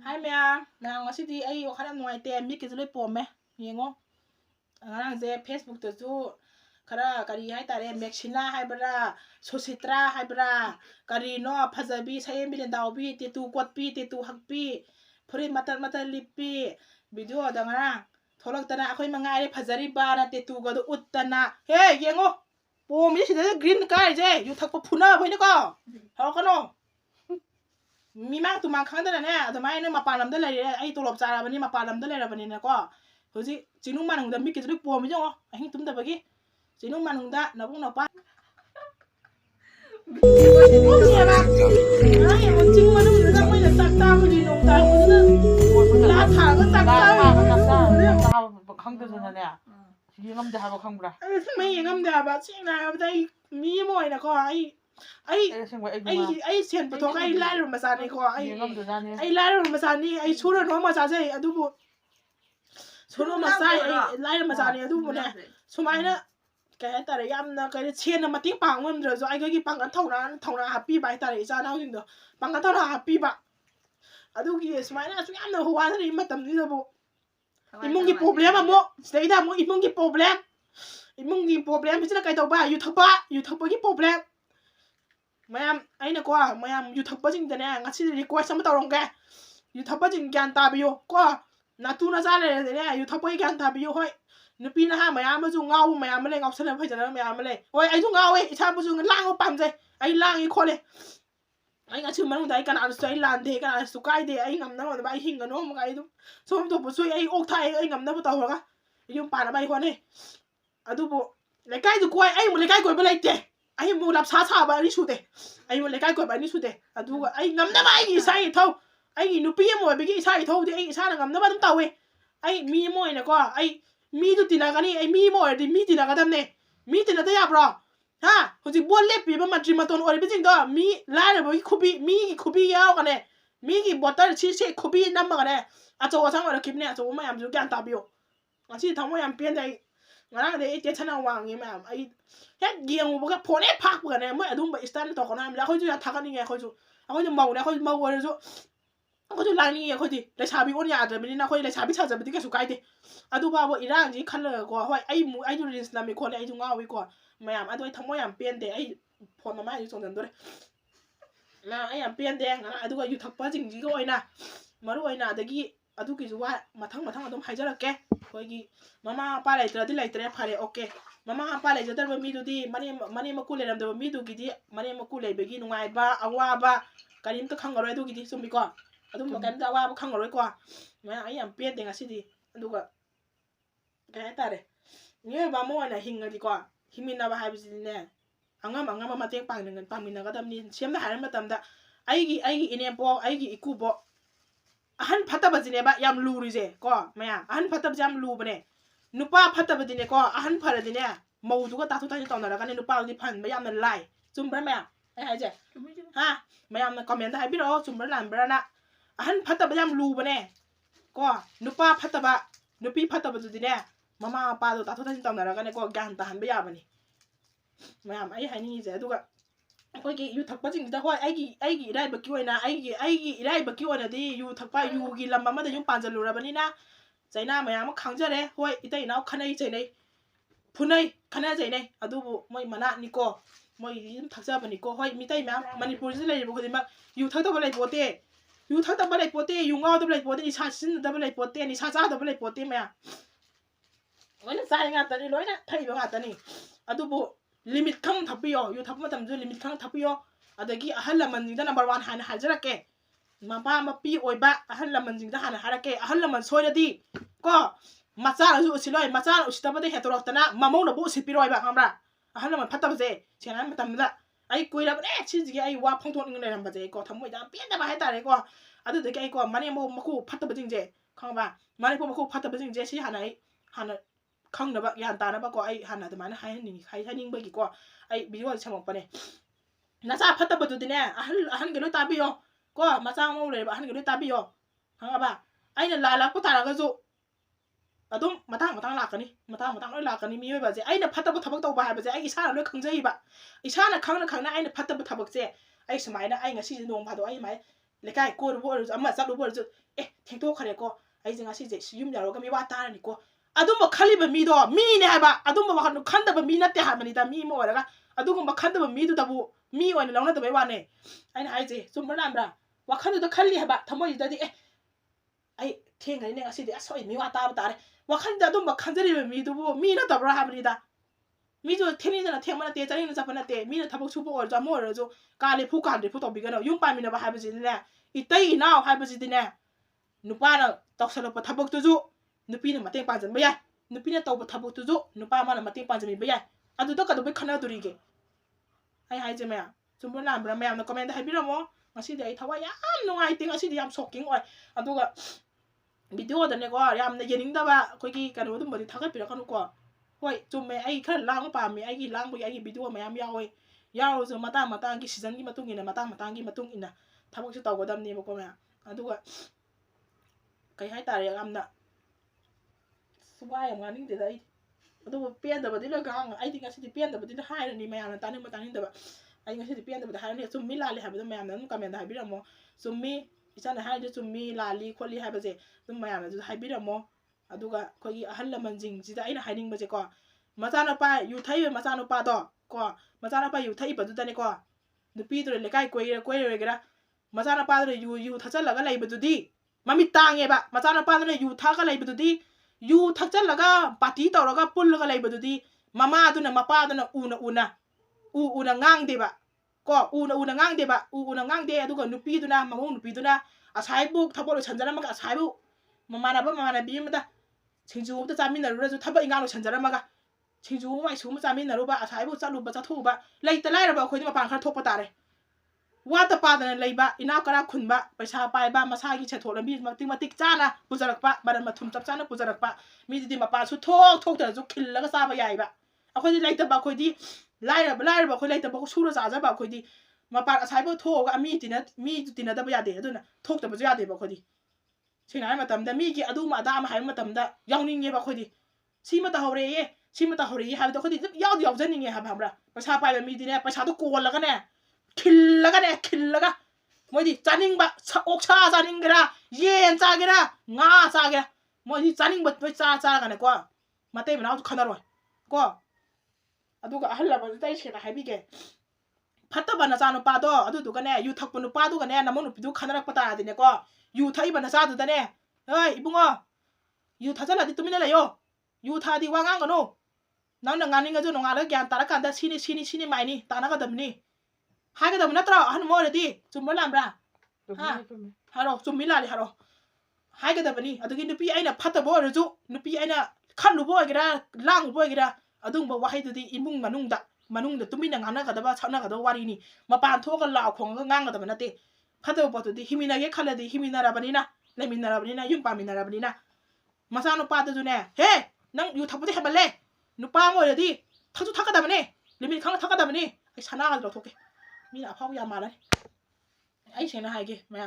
hai mẹ nào ngó xí đi ai ở khán ngoài tiền biết cái gì bồm mẹ nhìn ngó ngang dễ Facebook tôi chú khara kari hai tare Maxina hai bra Susitra hai bra kari no phajabi sai milen dawbi te tu kwatpi te tu hakpi phuri matar lipi video da ngarang tholak tana akhoi mangai re phajari ba na te tu ga do uttana he yengo bom ni sida green kai je yu thakpa phuna boi ne ko ha kano mi mang tu mang khang da ne adamai ne mapalam da lai ai tolop chara bani mapalam da lai ra bani ne ko hoji jinung manung da mi ke du bom mi jo ahin tum da bagi jinung manung da na bung na pa iya ba ai mo jing manung da mai da tak ta mo jinung ta mo da la tha ga tak ta khangd잖아요. 예감대 하고 칸구라.ไม่예감대 봐. 칭나 봐. 미 뭐이나 거 아이 chen pa thok ai lai rum sa ni ko ai lai rum sa ni ai chura no ma sa sai adu bu chura ma sai ai lai rum sa ni adu bu ne sumai na cái ta re yam na cái chen na ma ting pang ngam dro so ai cái pang kan thau na happy bai ta re sa na jing do pang kan thau na happy ba adu ki sumai na su yam na huwa ni ma tam ni do bu imong ki problem mo stay da mo imong ki problem bi na kai tau ba yu thak ba ki problem mayam aina ko mayam yu thak ba jing da ne ngasi request sama tawrong ke yu thak ba jing gyan ta biyo ko na tu na za le ne yu thak ba gyan ta biyo hoi nupi na ha mayam ma ju ngau mayam ma le ngau sala phai jana mayam ma le hoi ai ju ngau ai isa bu ju lang pam je ai lang i khole ai ngasi manung dai kan ar sai lan de kan su kai de ai ngam na ma bai hing no ma kai du som to bu sui ai ok thai ai ngam na bu taw ga yum pa na bai ko ne adu bu le kai du koi ai mu le kai koi ba lai te ai mu lap sa ba ni su de ai mu le kai koi ba ni su de adu ga ai ngam na ma ai sai thau ai nu pi mo bi gi sai thau de ai sa na ngam na ba dum taw we ai mi mo ne ko ai mi du tina ga ni ai mi mo di mi tina ga dam ne mi tina da ya bro ha ho ji bon le pi ba ma tri ma ton ori bi jing do mi la ne bo khubi mi gi khubi yaw ga ne mi gi bottle chi se khubi nam ga ne a cho sang wa kip ne a cho ma yam ju gan ta biyo a chi thang mo yam pien dai ngara de te chana wang ni ma ai he giang bo ga phone phak ga ne mo adum ba stand to ko nam la khoi ju ya thak ni nge khoi ju a khoi ju mau ne khoi mau wa ju khoi ju la ni khoi di le cha bi on ya de mi na khoi le cha bi cha ja bi ke su kai de adu ba bo irang ji khan le ko hoi ai mu ai ju rin islam mi ko le ai ju nga wi ko ma yam adu thang mo yam pien de ai phone ma ju song dan do le na ai yam pien de ngara adu ga yu thak pa jing ji ko oina maru oina dagi adu ki ju wa mathang adum haijarake khoi mama pa lai tra di lai tre phare okay mama pa lai jadar ba mi du di mani ma ku le ram da mi du gi di mani ma ku le be gi nungai ba awa ba karim to khang roi du gi di sum bi ko adum ma kan da wa ba khang roi ko ma ai yam pien de ngasi di adu ga ga ta re ni ba mo na hing ga di ko himin na ba ha bi di ne angam ma tek pang ngan pang min na ga dam ni siam da haram matam da ai gi ine bo ai gi iku bo ahan phata ba jine ba yam lu ri je ko maya ahan phata ba jam lu bane nupa phata ba dine ko ahan phara dine mau du ga ta thu ta ni tawna ra ga ne nupa di phan ba yam na lai chum bra maya ai hai je ha mayam na comment da hai bi ro chum bra lan bra na ahan phata ba yam lu bane ko nupa phata ba nupi phata ba dine mama pa do ta thu ta ni tawna ra ga ne ko gan ta han ba ya bane mayam ai hai ni je du ga khoi gi yu thak pa jing da hoi ai gi rai ba ki oina ai gi rai ba ki oina di yu thak pa yu gi lam ma da yum pan jalu ra bani na zaina ma ya ma khang ja re hoi itai naw khanai chai nei phunai khana jai nei adu bu moi mana ni ko moi yim thak ja bani ko hoi mi tai ma manipur ji lai bo khodi ma yu thak da ba lai pote yu thak da ba lai pote yu ngaw da ba lai pote ni sa sin da ba lai pote ni sa ja da ba lai pote ma ya oina sai nga ta ni loina thai ba nga ta ni adu bu limit khang thapiyo yu thap ma tam ju limit khang thapiyo adagi ahal laman jing da number 1 han hajarake mapa mapi oiba ahal laman jing da han harake ahal laman soyadi ko macha ju usiloi macha usitaba de hetorok tana mamong na bu usipiroi ba ngamra ahal laman phatab je chena matam da ai koira ne chiji ai wa phongthon ing ram ba je ko thamoi da pian da ba hai tare ko adu de ai ko mani mo maku phatab jing je khangba mani po maku phatab jing je si hanai hana khang na ba yan ta na ba ko ai han na da man hai ni khai ning ba gi ko ai video chamok pa ne na sa phata ba du ne ahan ge lo ta bi yo ko ma sa mo le ba ahan ge lo ta bi yo hanga ba ai na la ko ta ra ga ju adum matang la ka ni matang lo la ka ni mi ba je ai na phata ba thabak to ba ha ba je ai isa na lo khang jai ba isa na khang na ai na phata ba thabak je ai samai na ai ngasi nong ba do ai mai lekai ko ru bo ama sa ru bo ju theng to khare ko ai jinga si je yum yaro ga mi wa ta ni ko adumba khaliba mi do mi ne haba adumba wa khandaba mi na te ha mani da mi mo ra ga adugumba khandaba mi du da bu mi wa ni launa da bai wa ne ai na ai je sum bra bra wa khandu da khalli haba thamoi da di ai theng ga ne asi de asoi mi wa ta ba ta re wa khan da adumba khanjari mi du bu mi na da bra ha bani da mi ju theni da theng mana te chani na chapana te mi na thabok su bo or ja mo ra jo ka le phu kan de phu to bi ga no yum pa mi na ba ha ba ji ne itai na ha ba ji ne nupa na taksala pa thabok tu ju nupi na mateng panjan ba yai nupi na tawba thabok tu ju nupa ma na mateng panjan mi ba yai adu to ka do be khana duri ge ai hai je ma chumbo na bra ma na comment hai bi ro mo ngasi de ai thawa yam nungai ting ngasi de yam shocking oi adu ga video da ne ko yam na yening da ba koi ki ka no dum ba di thagat pi ra kanu ko hoi chumme ai khar lang pa mi ai gi lang bu ai gi video ma yam ya hoi ya ro zo mata gi season gi matung ina mata gi matung ina thabok su taw go dam ni ba ko ma adu ga kai hai tare amna subai am ngani de dai adu pian da ba di la gang ai ti ngasi di pian da ba di hai ni ma yam ta ni da ba ai ngasi di pian da ba hai ni sum mi la li ha ba ma yam na comment da hai bi ra mo sum mi isa na hai de sum mi la li kholi ha ba je dum ma yam na hai bi ra mo adu ga ko gi ahal la man jing ji da ai na hai ning ba je ko ma cha na pa yu thai ma cha na pa do ko ma cha na pa yu thai ba du da ni ko nupi do le kai koi re ga ma cha na pa do yu tha cha la ga lai ba du di mami tange ba ma cha na pa do yu tha ga lai ba du di yu thak cha la ga party to ra ga pul ga lai ba du di mama du na mapa du na una ngang de ba ko una ngang de ba una ngang de adu ga nupi du na mamu nupi du na asai bu thabo lo chanjara ma ga asai bu mama na bi ma da chingju da chamin na ru ra ju thaba inga lo chanjara ma ga chingju mai su ma chamin na ru ba asai bu cha lu ba cha thu ba lai ta lai ra ba khoi ma pang khar thok pa ta re wa ta pa da lai ba ina kara khun ba paisa pai ba masa gi che thola bi matik chana pujarak pa baran ma thum chap chana pujarak pa mi di ma pa su thok da ju khil la ga sa ba yai ba akhoi di lai ta ba khoi di lai ra ba khoi lai ta ba ko su ra ja ba khoi di ma pa asai bo tho ga mi ti na da ba ya de adu na thok da ba ju ya de ba khoi di sina ai matam da mi gi adu ma da ma hai matam da yawning ye ba khoi di si ma ta hore ye ha da khoi di yaw janing ye ha ba bra paisa pai ba mi di ne paisa to ko la ga ne khil라가 뭐지 짜닝바 옥차 짜닝그라 옌 짜게라 nga 짜게라 뭐지 짜닝바 뭐 짜가네 거 마테 나도 카나로 거 아두가 할라바 따이시다 하비게 파타바나 짜노 빠도 아두두가네 유 탁분노 빠도가네 나모노 비두 카나락 빠다 아디네 거 유 타이바나 짜두다네 어이 이붕어 유 타잘라디 뚜미네라요 유 타디 왕앙거노 나는 가닝가죠 농아르 간 따라간다 시니 마이니 따나가담니 하게 되면 나더라 하는 뭐래디 좀 몰라라 하로 좀 밀라리 하로 하게 되면이 아두기 누피 아이나 파다 보여줘 누피 아이나 칸루 보이기라 랑 보이기라 아둥 뭐 와이드디 이뭉 마농다 뚜미나 가나가다바 차나가다 와리니 마판 토가 라콩가 강가다 나때 파다 보더디 힘이나게 칼라디 힘이나라바니나 레미나라바니나 융파미나라바니나 마사노 파다주네 헤낭 유 타부디 해발래 누파 뭐래디 타주 타가다바네 레미 강가 타가다바니 사나가들어 토게มีอาพ่อยามาเลยไอ้เชนอะไรกี่แม่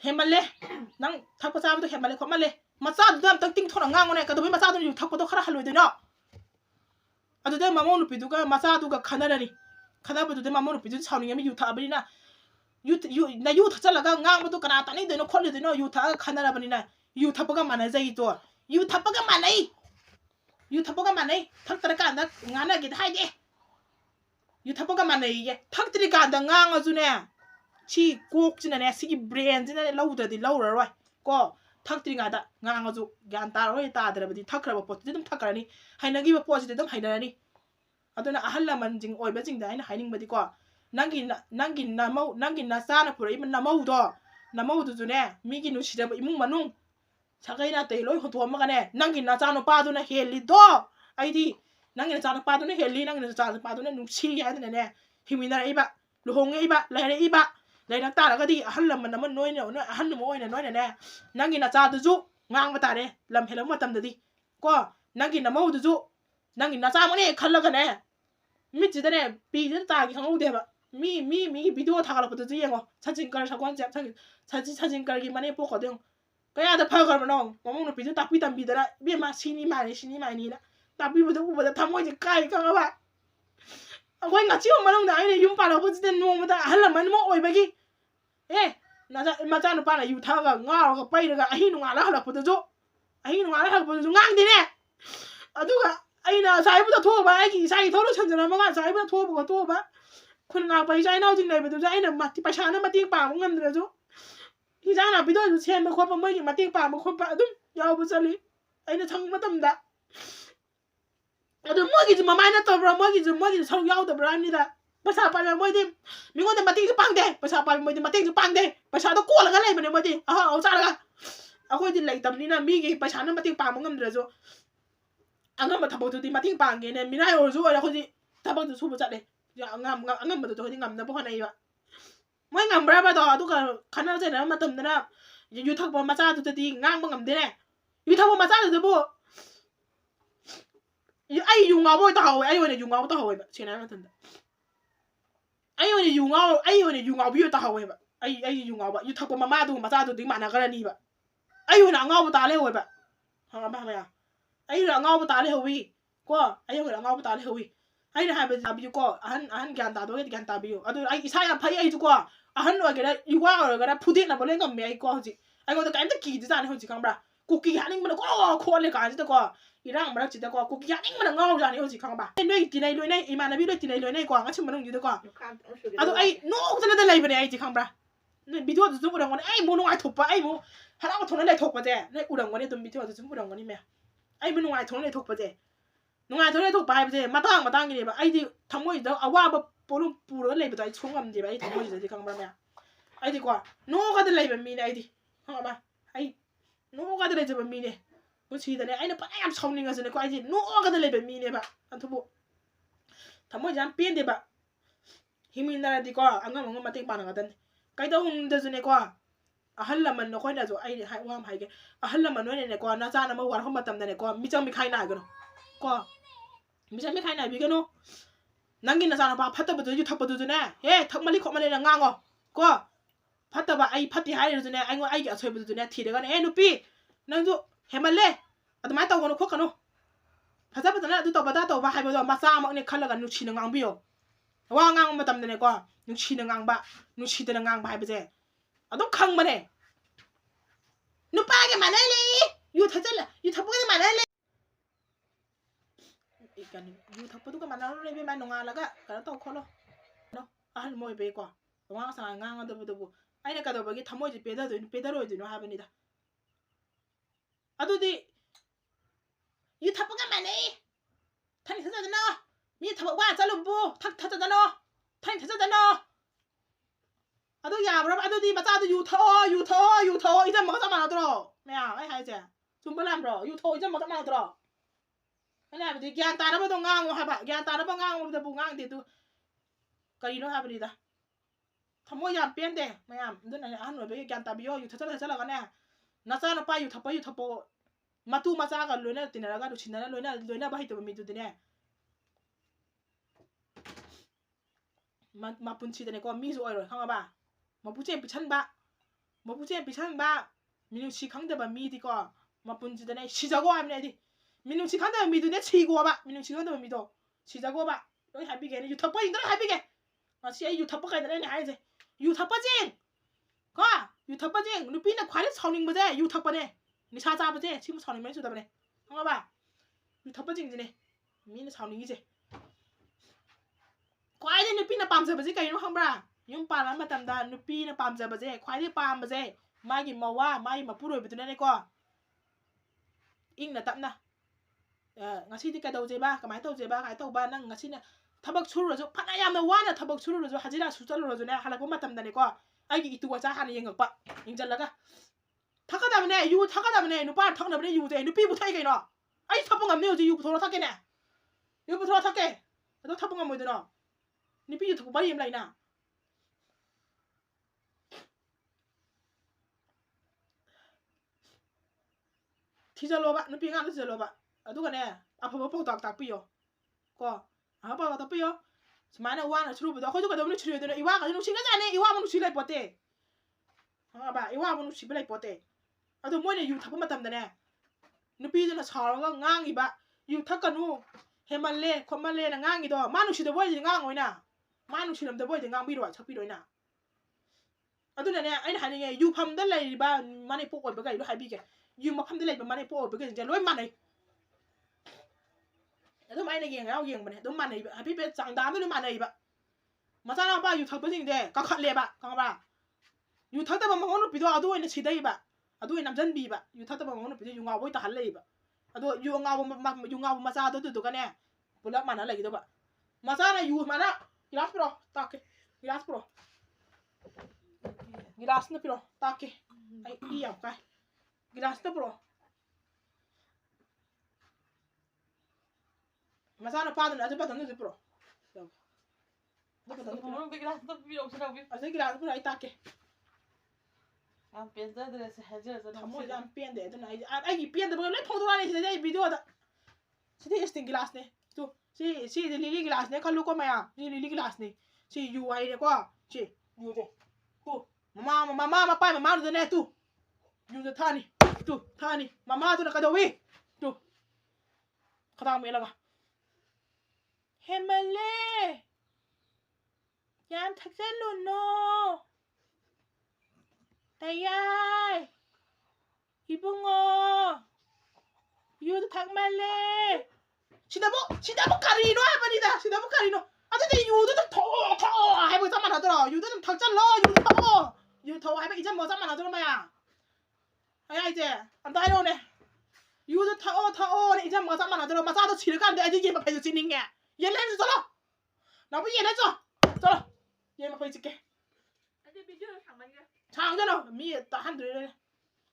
เห็นมันเลยนั่งทักภาษามันต้องเห็นมันเลยความมันเลยมาซาดูตั้งติ้งทนงางวันนี้ก็ต้องมาซาดูอยู่ทักก็ต้องขนาดฮัลโหลด้วยเนาะอ่ะดูเดี๋ยวมาโมนุปิดูก็มาซาดูกับขนาดนี้ขนาดไปดูเดี๋ยวมาโมนุปิดูชาวนี้ไม่อยู่ท่าแบบนี้นะอยู่ทักจะละก็งางมาดูขนาดนี้เดี๋ยวน้องคนเลยเดี๋ยวน้องอยู่ท่าขนาดแบบนี้นะอยู่ทักก็มันใจตัวอยู่ทักก็มันทักตระการนักงานนักกิจให้ดิอยู่ทับกันมาในยี่ทักตรีการดังงางจุเนี่ยชีกุกจินะเนี่ยสิกิเบรนจินะเนี่ยเล่าแต่ดิเล่าอะไรก็ทักตรีการดังงางจุงานตาเราไอ้ตาแต่ละบดีทักกระบอกปอดจะต้องทักกระนี่ให้นักกีฬาปอดจะต้องให้ได้นี่อันนั้นอาหารละมันจริงอ่อยแบบจริงได้นะให้นิ่งบดีกว่านั่งกินน้ำซานะผู้ใดมันน้ำมูดจุเนี่ยมีกินนุ่งชีดแบบอิมุงมันนุ่งชักไอ้น่าเตะลอยหัวตัวมันกันเนี่ยนั่งกินน้ำซาโนป้าจุเนี่ยเฮลิโดไอ้ที่นั่งกินจานปลาตัวนี้เฮลี่นั่งกินจานปลาตัวนี้นุ่งชี้ยันเนี่ยหิมินาไอ้บะลูกหงไอ้บะไรไอ้บะไรนักตาแล้วก็ดีอาหารลำมันน้ำมันน้อยเนี่ยอาหารน้อยเนี่ยนั่งกินจานตัวจุงางมาตาเนี่ยลำเฮลมาทำเดี๋ยวดีก็นั่งกินน้ำมูตัวจุนั่งกินจานมันเนี่ยขันแล้วกันเนี่ยมิจิตเนี่ยปีจนตากี่ครั้งอุดเดบะมีวิดีโอถ่ายแล้วปะตัวจุยังวะ사진 깔 사고 한지 사진 깔기만 해 보거든 그냥 다 파가면 너 몸은 비도 딱 비담비더라 비마 신이 많이나 tapi betul tamu aja kai kang apa aku nggak cium malang dah ini jumpa lah pun sudah nunggu dah halam mana mau oi bagi macha nupa na yu thaga nga ga pai daga ahi nunga la halak pudu ngang di ne aduga aina sai bu tho ba ai ki sai tho lo chanjana ma ga sai bu tho bu tho ba khun nga pai sai nau jing nei bu du ai na ma ti paisa na ma ting pa mo ngam dra jo hi jang na bi do ju chen ma khop ma moi ki ma ting pa ma khop pa adum yaw bu chali aina thang ma tam da adu mo ki ju ma mai na to bra mo ki ju sau yaw da bra ni da paisa pa ma moi di mi ngo de ma ting ju pang de paisa pa moi di ma ting ju pang de paisa do ko la ga lai ma ne moi di au cha la ga akoi di lai tam ni na mi ki paisa na ma ting pa mo ngam dra jo angam ma thabo tu di ma ting pa nge ne mi nai o ju la ko di thabo tu su bu cha le ya angam ma tu di ngam na bo na ba moi ngam bra ba do du ka khana je na ma tam na yu thak bo ma cha tu di ngang ba ngam de ne yu thak bo ma cha tu bo ai yu nga bo ta hawe ai wo ne yu nga bo ta hawe ba che na ma tam da ai wo ne yu nga bi ta hawe ba ai yu nga ba yu thak bo ma ma du ma cha tu di ma na ga ni ba ai wo na nga bo ta le ho ba ha ma ma ya ai na nga bo ta le ho wi ko ai wo na nga bo ta le ho wi ai na ha ba ta bi ko ahan gyan ta do ge gyan ta bi yo adu ai isa ya phai ai ju ko ahan wa ge da yu wa ga da phu de na bo le ngam me ai ko ji ai ko da kai ta ki ji ja ne ho ji kang bra ku ki ha ning ma ko le ka ji da ko irang ma ji da ko ku ki ha ning ma ngau ja ne ho ji kang ba noi ti nai loi nai i ma na bi loi ti nai loi nai ko nga chim ma nong ji da ko adu ai no ja na da lai ba ne ai ji kang bra ne video ju bu dang ko ai mo no ai thop pa ai mo ha la ko thon lai thok pa je ne u dang ko ne tum video ju bu dang ko ni me ai mo no ai thon lai thok pa je nungai thore thok pai bje matang ni ba ai di thamoi da awa ba polum puro le ba ai chungam di ba ai thamoi di kang ba me ai di kwa no ga de le ba mi ne ai di ha ba ai no ga de le je ba mi ne bu chi da ne ai na pa am chongning ga je ne ko ai di no ga de le ba mi ne ba an thu bu thamoi jam pien de ba himin na di ko angam ngam mating pa na ga den kai da hung de je ne ko ahal la man no ko na jo ai hai wa mai ge ahal la man no ne ko na cha na ma war ho ma tam da ne ko mi chang mi khai na ga no ko mi chang mi khai na bi ga no nang gi na sa na ba phat ta ba ju thap ba ju ne he thak ma li kho ma le na ngang go ko phat ta ba ai phat ti hai ju ne ai ngo ai ga choi ba ju ne thi de ga ne nu pi nang ju he ma le adu mai ta go no kho ka no phat ta ba na du to ba da to ba hai ba do ma sa ma ne khal la ga nu chi na ngang bi yo wa ngang ma tam de ne ko nu chi na ngang ba nu chi de na ngang ba hai ba je adu khang ma ne nu pa ge ma ne le yu tha cha la yu thap ga ma ne leกันยูทับปุ๊กมันนั่งเลยไปมันงานแล้วก็การต้องขอloเนาะอ่ะมวยไปกว่าว่าสั่งงานกันตัวตัวไอ้เนี่ยก็ตัวบางทีทำมวยจะเป็นได้ด้วยเป็นได้ด้วยด้วยเนาะฮะเป็นนี่ด้อะดูดิยูทับปุ๊กมันนี่ท่านเห็นจะเนาะมีทับว่าจะลุมปูทักจะเนาะท่านเห็นจะเนาะอะดูอย่ารับอะดูดิมาจ้าดูยูทออีจะมันก็จะมาตัวไม่เอาไอ้หายเจ้จุ่มบลัมบรอยูทออีจะมันก็มาตัวนี่แบบที่แกนตาแล้วไม่ต้องง้างวะครับแกนตาแล้วไม่ง้างมันจะปูง้างติดตัวก็ยีโน่ครับดีด้ะทำมวยยามเปลี่ยนเด้ไม่ยามเดินอะไรอันหน่วยไปแกนตาบิโออยู่ทัศน์กันเนี่ยนักสารไปอยู่ทับมาตู้มาจ้ากันเลยเนี่ยติดอะไรกันดูชินอะไรเลยเนี่ยบ้าหิตัวมีตัวเนี่ยมาปุ่นชีแต่เนี่ยก็มีสวยเลยข้างบ้ามาปุ่นเจมปิชันบ้ามีนุชีข้างเดียบมีดีกว่ามาปุ่นชีแต่เนี่ยชีจักรวาลเนี่ยดิ민웅씨 간다면 믿으네 치고 와봐 민웅씨 간다면 믿어 치자고 와봐 여기 할비게 유튜버 인들 할비게 아 씨야 유튜버가 되네 아이제 유튜버징 가 유튜버징 루피는 과연 성ning 뭐제 유튜버네 니 찾아보지 지금 성ning 몇 주다보네 한번 봐 유튜버징이네 민은 성nings이지 과연 루피는 밤새보지 가이노 한번 yung para matanda nupi na pam ba je khwai de pam ba je mai gi ma wa mai ma puroi bitu ne ko ing na tap na ngasi di ka dau je ba ka mai dau je ba kai dau ba nang ngasi na tabak churu ro phana yam na wa na tabak churu ro hajira su chal ro ne hala ko matam da ne ko ai gi itu wa cha han yeng pa ing jal la ka thaka da ne yu thaka da ne nu pa thak na ne yu je nu pi bu thai kai no ai thap ngam ne yu yu bu thora thak ke ne yu bu thora thak ke do thap ngam mo de no ni pi yu thuk ba yim lai na 티절로 봐, 누피 가는 티절로 봐. 누가네 아파 뽀뽀 딱딱 삐요. 거 아빠 왔다 삐요. 스마나 와나 추루부터 거기가 너무 추려야 되네. 이와가 좀 시간이 이와만 추리래 뻗대. 봐, 이와만 추리래 뻗대. 아도 뭐네 유 타고 맞담다네. 누피들은 서로가 강이 봐. 유 타가누 해말래, 콤말래나 강이도 마누 추도 보이지 강 오이나. 마누 추름도 보이지 강 비로 와, 척 비로이나. ꯑꯗꯨꯅꯅꯦ ꯑꯩꯅ ꯍꯥꯏꯅꯤꯡꯉꯦ ꯌꯨꯐꯝꯗ ꯂꯩꯔꯤꯕ ꯃꯅꯤꯄꯨꯔ ꯑꯣꯏꯕ ꯀꯩꯗꯣ ꯍꯥꯏꯕꯤꯒꯦ U ꯃꯐꯝꯗ ꯂꯩꯕ ꯃꯅꯤꯄꯨꯔ ꯑꯣꯏꯕ ꯀꯩꯁꯤꯡꯁꯦ ꯂꯣꯏ ꯃꯥꯟꯅꯩ ꯑꯗꯨꯝ ꯑꯩꯅ ꯌꯦꯡꯕꯅꯦ ꯑꯗꯨꯝ ꯃꯥꯟꯅꯩꯕ ꯍꯥꯏꯐꯦꯠ ꯆꯥꯡꯗꯥ ꯑꯃ ꯑꯗꯨꯝ ꯃꯥꯟꯅꯩꯕ ꯃꯆꯥꯅꯨꯄꯥ ꯌꯨ ꯊꯛꯄꯁꯤꯡꯁꯦ ꯀꯥꯈꯠꯂꯦꯕ ꯈꯪꯉꯕ꯭ꯔꯥ ꯌꯨ ꯊꯛꯇꯕ ꯃꯉꯣꯟ ꯅꯨꯄꯤꯗꯣ ꯑꯗꯨ ꯑꯣꯏꯅ ꯁꯤꯗꯩꯕ ꯑꯗꯨ ꯑꯣꯏꯅ ꯅꯝꯖꯟꯕꯤꯕ ꯌꯨ ꯊꯛꯇꯕ ꯃꯉꯣꯟ ꯅꯨꯄꯤꯗꯣ ꯌꯨ ꯉꯥꯎꯕ ꯑꯣꯏ ꯇꯥꯍꯜꯂꯛꯏꯕ ꯑꯗꯣ ꯌꯨ ꯉꯥꯎꯕ ꯃꯆꯥꯗꯣ ꯑꯗꯨꯗꯨꯒꯅꯦ ꯄꯨꯂꯞ ꯃꯥꯟꯅ ꯂꯩꯒꯗꯧꯕ ꯃꯆꯥꯅ ꯌꯨ ꯃꯥꯅ ꯒꯤꯂꯥꯁ ꯄꯤꯔꯣ ꯇꯥꯛꯀꯦ ꯒꯤꯂꯥꯁ ꯄꯤꯔꯣ ꯒꯤꯂꯥꯁꯅ ꯄꯤꯔꯣ ꯇꯥꯛꯀꯦ ꯑꯩ ꯏ ꯌꯥꯝ ꯀꯥꯏ ꯒꯤꯂꯥꯁꯅ ꯄꯤꯔꯣ ꯃꯆꯥꯅꯨꯄꯥꯗꯨꯅ ꯑꯗꯨ ꯕꯇꯟꯗꯨ ꯄꯤꯔꯣ ꯑꯁꯤ ꯒꯤꯂꯥꯁ ꯄꯤꯔꯣ ꯑꯩ ꯇꯥꯛꯀꯦ ꯌꯥꯝ ꯄꯦꯟꯖꯗ꯭ꯔꯦꯁꯦ ꯍꯥꯏꯖꯔꯁꯅꯨ ꯊꯃꯣꯏꯁꯦ ꯌꯥꯝ ꯄꯦꯟꯗꯦ ꯑꯗꯨꯅ ꯑꯩꯒꯤ ꯄꯦꯟꯗꯕꯒ ꯂꯣꯏ ꯐꯣꯡꯗꯣꯛꯑꯅꯤ ꯁꯤꯗꯩ ꯑꯩ ꯚꯤꯗꯤꯑꯣꯗ ꯁꯤꯗꯤ ꯏꯁꯇꯤꯜ ꯒꯤꯂꯥꯁꯅꯦ ꯇꯨ ꯁꯤꯗꯤ ꯂꯤꯂꯤ ꯒꯤꯂꯥꯁꯅꯦ ꯈꯜꯂꯨꯀꯣ ꯃꯌꯥꯝ ꯁꯤ ꯂꯤꯂꯤ ꯒꯤꯂꯥꯁꯅꯦ ꯁꯤ ꯌꯨ ꯍꯥꯏꯔꯦꯀꯣ ꯁꯤ ꯌꯨꯁꯦ ꯇꯨ ꯃꯃꯥ ꯃꯄꯥ ꯃꯃꯥꯗꯨꯗꯅꯦ ꯇꯨ ꯌꯨꯁꯦ ꯊꯛꯑꯅꯤ ꯇꯨ ꯊꯛꯑꯅꯤ ꯃꯃꯥꯗꯨꯅ ꯀꯩꯗꯧꯋꯤ ꯇꯨ ꯈꯗꯥꯡ ꯃꯦꯠꯂꯒ ꯍꯦꯃꯜꯂꯦ ꯌꯥꯝ ꯊꯛꯆꯜꯂꯨꯅꯣ ꯇꯌꯥꯏ 이붕어 유도 탁말래 시다보 가리노 할머니다 시다보 가리노 아저씨 유도 좀 더워 해보고 잠만 하더라 유도 좀 탁잘러 유도 더워 유도 더워 해보고 이제 뭐 잠만 하더라 마야 아야 이제 안 다이로네 유도 더워 이제 뭐 잠만 하더라 마사도 지르간데 아직 얘만 배도 지닝게 얘를 해줘 쩔어 나도 얘를 해줘 쩔어 얘만 보여줄게 아직 비디오 장만이야. 장전어 미 한들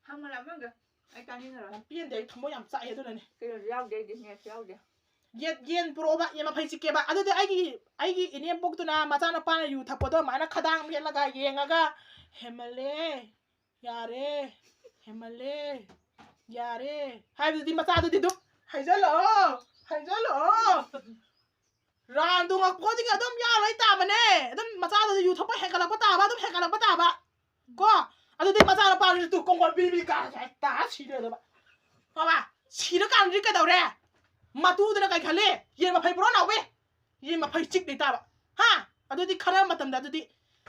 한번 하면 돼. 일단 이거는 삐엔데 탐모 얌 싸해 도네 그 야우데 이게 야우데. yen proba yema phai chike ba adu de aigi ine bok tu na macha na pa na yu thap do mana khadang me la ga yenga ga hemale yare hai du di macha du di du hai jalo ran du ngak ko ji ga dum ya lai ta ma ne dum macha du yu thap ba he ka la pa ta ba dum he ka la pa ta ba ko adu di macha na pa du tu kong bi bi ka ta chi de ba ba chi da kan ri ka da re 마두드나 가이 칼레 얘 마파이 불어나 왜얘 마파이 찍 있다봐 하 아두디 카라 마탐다 아두디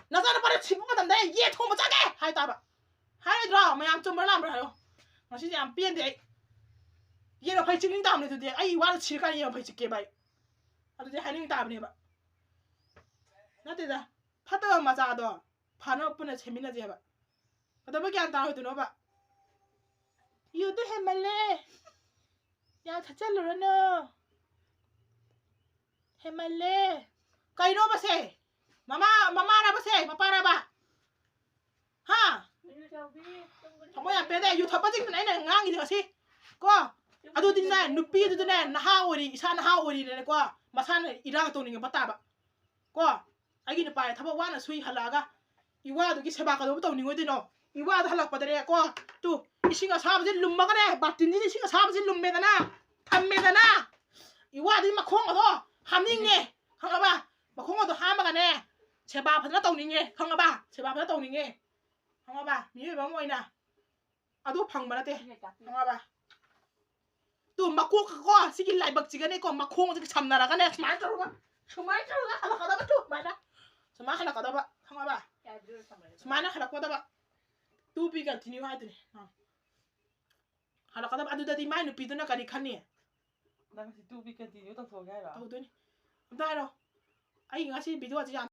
나자나 바로 치부 마탐다 얘 통모 짜게 하이다봐 하이드라 마ям 좀 몰라 몰라요 마시지 안 삐엔데 얘 마파이 찍는 다음에 두디 아이 와르 칠까 얘 마파이 찍게 봐 아두디 하이는 다음에 봐 나대다 파도 맞아도 파는 뿐에 재미나지 해봐 그다음에 안 다하도 너봐 유도 해말래 야 자잘로라너 해말래 까이노 바세 마마라 바세 마빠라 바하 정모야 빼대 유 덮어지면 애는 앙이 되어시 거 아도딘나 누삐드드네 나하오리 이사 나하오리네 거 마사는 이라가 도는 게 맞다봐 거 아기는 빠에 타봐 와나 수이 할라가 이와도기 세바가 너무 도는 거지노 이와도 할락바들에 거또 이싱아 사바지 룸마가네 마틴지 이싱아 사바지 룸메다나 탐메다나 이와도 마콩어도 함닝게 강아봐 마콩어도 하마가네 제바 받나 떠닝게 강아봐 제바 받나 떠닝게 강아봐 미에 뭐이나 아도 방만하대 강아봐 또 마콩 그거 시길 라이박지가네 거 마콩 저기 참나라가네 스마일 들어가 하나 가다봐 또 말다 스마일 하나 가다봐 강아봐 스마일 하나 가다봐 또 비가 디니 하더니 하나 가다 아두다 디 마이 누피드나 가리 칸니 난 그 뚜비 컨티뉴 또 소개해라 아우더니 안다이로 아이 ngasi 비디오 아직